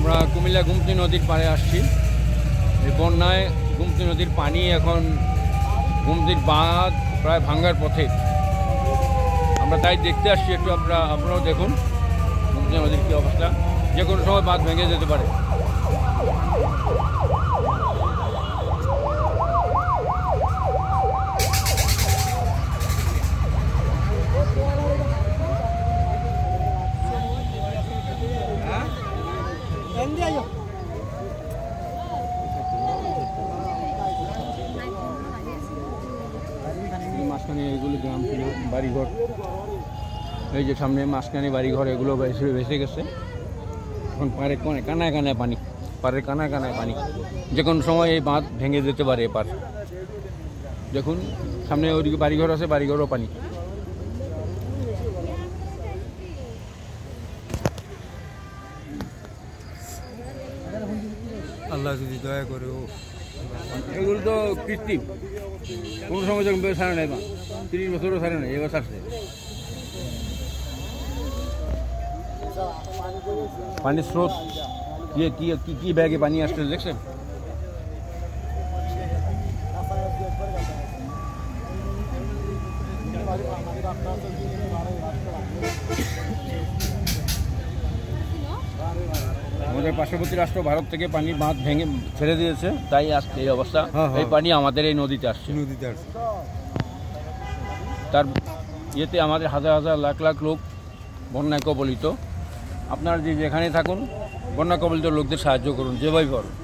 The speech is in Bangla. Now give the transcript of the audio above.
আমরা কুমিল্লা গুমতি নদীর পাড়ে আসছি। এই বন্যায় গুমতি নদীর পানি এখন গুমতির বাঁধ প্রায় ভাঙার পথে। আমরা তাই দেখতে আসছি, একটু আপনারাও দেখুন গুমতি নদীর কী অবস্থা। যে কোনো সময় বাঁধ ভেঙে যেতে পারে। মাঝখানে এগুলো গ্রাম ছিল, বাড়িঘর, এই যে সামনে মাঝখানে বাড়িঘর, এগুলো ভেসে গেছে। এখন পাড়ে কানায় কানায় পানি, পাড়ের কানায় কানায় পানি। যে কোনো সময় এই বাঁধ ভেঙে যেতে পারে এপার। দেখুন সামনে ওইদিকে বাড়িঘর আছে, বাড়িঘরও পানি। আল্লাহ যদি দয়া করে। এগুলো তো কৃত্রিম, কোনো সময় যখন ছাড়ে নাই, 30 বছরও ছাড়ে নাই, এবার ছাড়ছে। পানির স্রোত কি ব্যাগে পানি আসছে দেখছেন? আমাদের পার্শ্ববর্তী রাষ্ট্র ভারত থেকে পানির বাঁধ ভেঙে ছেড়ে দিয়েছে, তাই আজকে এই অবস্থা। এই পানি আমাদের এই নদীতে আসছে। তার ইয়েতে আমাদের হাজার হাজার লাখ লাখ লোক বন্যায় কবলিত। আপনারা যেখানে থাকুন, বন্যা কবলিত লোকদের সাহায্য করুন যেভাবে পারুন।